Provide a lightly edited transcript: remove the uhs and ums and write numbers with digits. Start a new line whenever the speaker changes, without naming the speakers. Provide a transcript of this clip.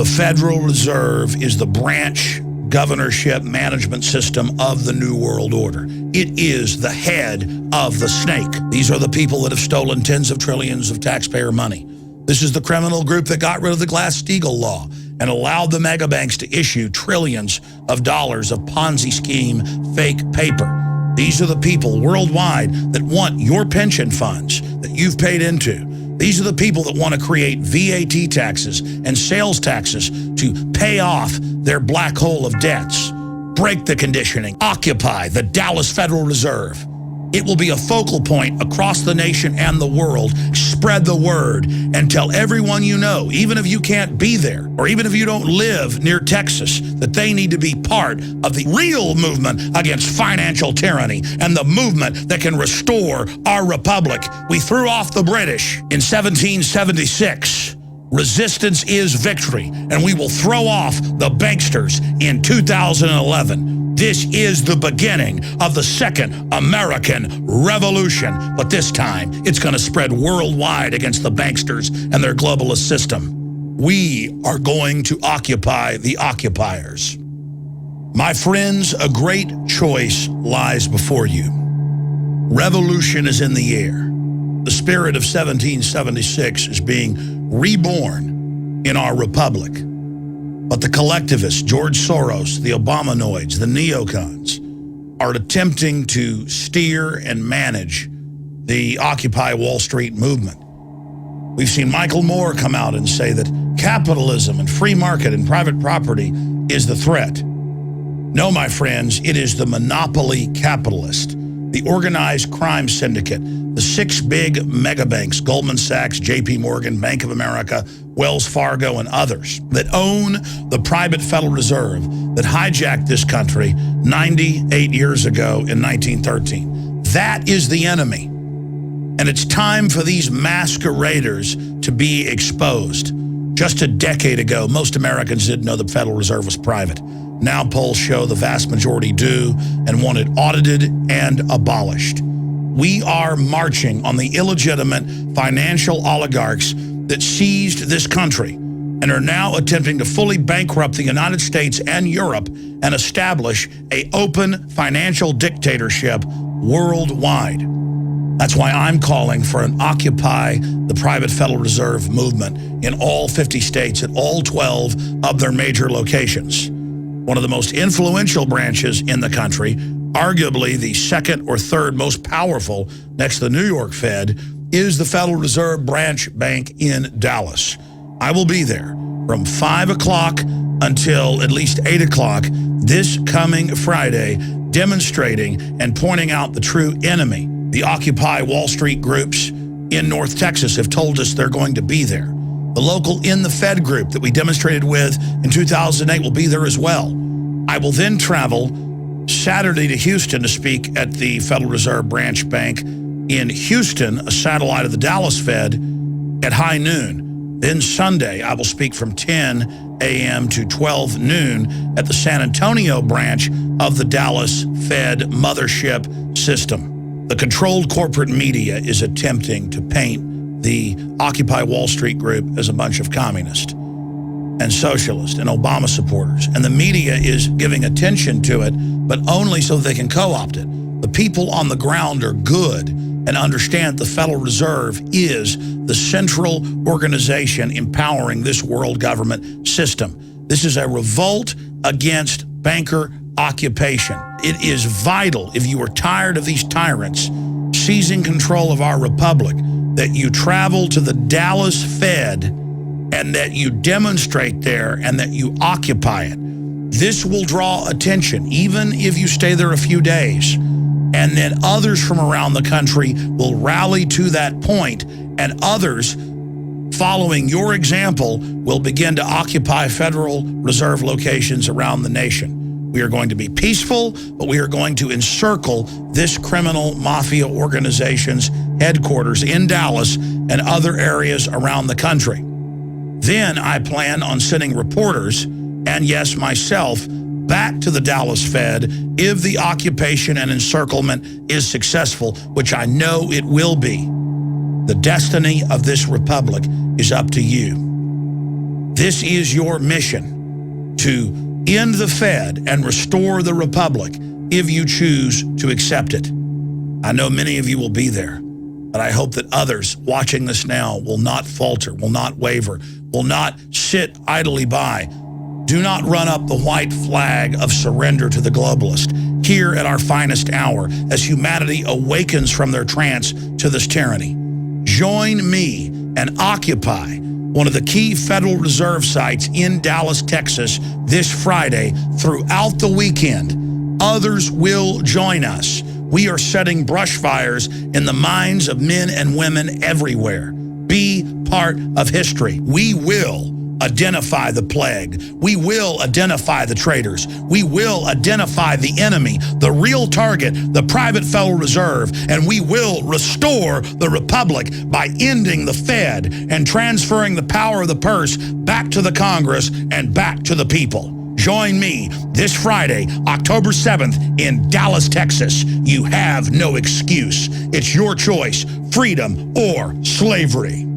The Federal Reserve is the branch governorship management system of the New World Order. It is the head of the snake. These are the people that have stolen tens of trillions of taxpayer money. This is the criminal group that got rid of the Glass-Steagall law and allowed the mega banks to issue trillions of dollars of Ponzi scheme fake paper. These are the people worldwide that want your pension funds that you've paid into. These are the people that want to create VAT taxes and sales taxes to pay off their black hole of debts. Break the conditioning. Occupy the Dallas Federal Reserve. It will be a focal point across the nation and the world. Spread the word and tell everyone you know, even if you can't be there, or even if you don't live near Texas, that they need to be part of the real movement against financial tyranny and the movement that can restore our republic. We threw off the British in 1776. Resistance is victory, and we will throw off the banksters in 2011. This is the beginning of the second American Revolution, but this time it's going to spread worldwide against the banksters and their globalist system. We are going to occupy the occupiers. My friends, a great choice lies before you. Revolution is in the air. The spirit of 1776 is being reborn in our republic. But the collectivists, George Soros, the Obamanoids, the neocons, are attempting to steer and manage the Occupy Wall Street movement. We've seen Michael Moore come out and say that capitalism and free market and private property is the threat. No, my friends, it is the monopoly capitalist, the organized crime syndicate, the 6 big mega banks, Goldman Sachs, JP Morgan, Bank of America, Wells Fargo, and others, that own the private Federal Reserve that hijacked this country 98 years ago in 1913. That is the enemy. And it's time for these masqueraders to be exposed. Just a decade ago, most Americans didn't know the Federal Reserve was private. Now polls show the vast majority do and want it audited and abolished. We are marching on the illegitimate financial oligarchs that seized this country and are now attempting to fully bankrupt the United States and Europe and establish an open financial dictatorship worldwide. That's why I'm calling for an Occupy the Private Federal Reserve movement in all 50 states at all 12 of their major locations. One of the most influential branches in the country, arguably the second or third most powerful next to the New York Fed, is the Federal Reserve branch bank in Dallas. I will be there from 5 o'clock until at least 8 o'clock this coming Friday, demonstrating and pointing out the true enemy. The Occupy Wall Street groups in North Texas have told us they're going to be there. The local In the Fed group that we demonstrated with in 2008 will be there as well. I will then travel Saturday to Houston to speak at the Federal Reserve branch bank in Houston, a satellite of the Dallas Fed, at high noon. Then Sunday, I will speak from 10 a.m. to 12 noon at the San Antonio branch of the Dallas Fed mothership system. The controlled corporate media is attempting to paint the Occupy Wall Street group as a bunch of communists and socialists and Obama supporters. And the media is giving attention to it, but only so they can co-opt it. The people on the ground are good and understand the Federal Reserve is the central organization empowering this world government system. This is a revolt against banker occupation. It is vital, if you are tired of these tyrants seizing control of our republic, that you travel to the Dallas Fed and that you demonstrate there and that you occupy it. This will draw attention, even if you stay there a few days. And then others from around the country will rally to that point, and others following your example will begin to occupy Federal Reserve locations around the nation. We are going to be peaceful, but we are going to encircle this criminal mafia organization's headquarters in Dallas and other areas around the country. Then I plan on sending reporters, and yes, myself, back to the Dallas Fed if the occupation and encirclement is successful, which I know it will be. The destiny of this republic is up to you. This is your mission to end the Fed and restore the Republic if you choose to accept it. I know many of you will be there, but I hope that others watching this now will not falter, will not waver, will not sit idly by. Do not run up the white flag of surrender to the globalist here at our finest hour as humanity awakens from their trance to this tyranny. Join me and occupy one of the key Federal Reserve sites in Dallas, Texas this Friday throughout the weekend. Others will join us. We are setting brushfires in the minds of men and women everywhere. Be part of history. We will identify the plague. We will identify the traitors. We will identify the enemy, the real target, the private Federal Reserve, and we will restore the Republic by ending the Fed and transferring the power of the purse back to the Congress and back to the people. Join me this Friday, October 7th in Dallas, Texas. You have no excuse. It's your choice, freedom or slavery.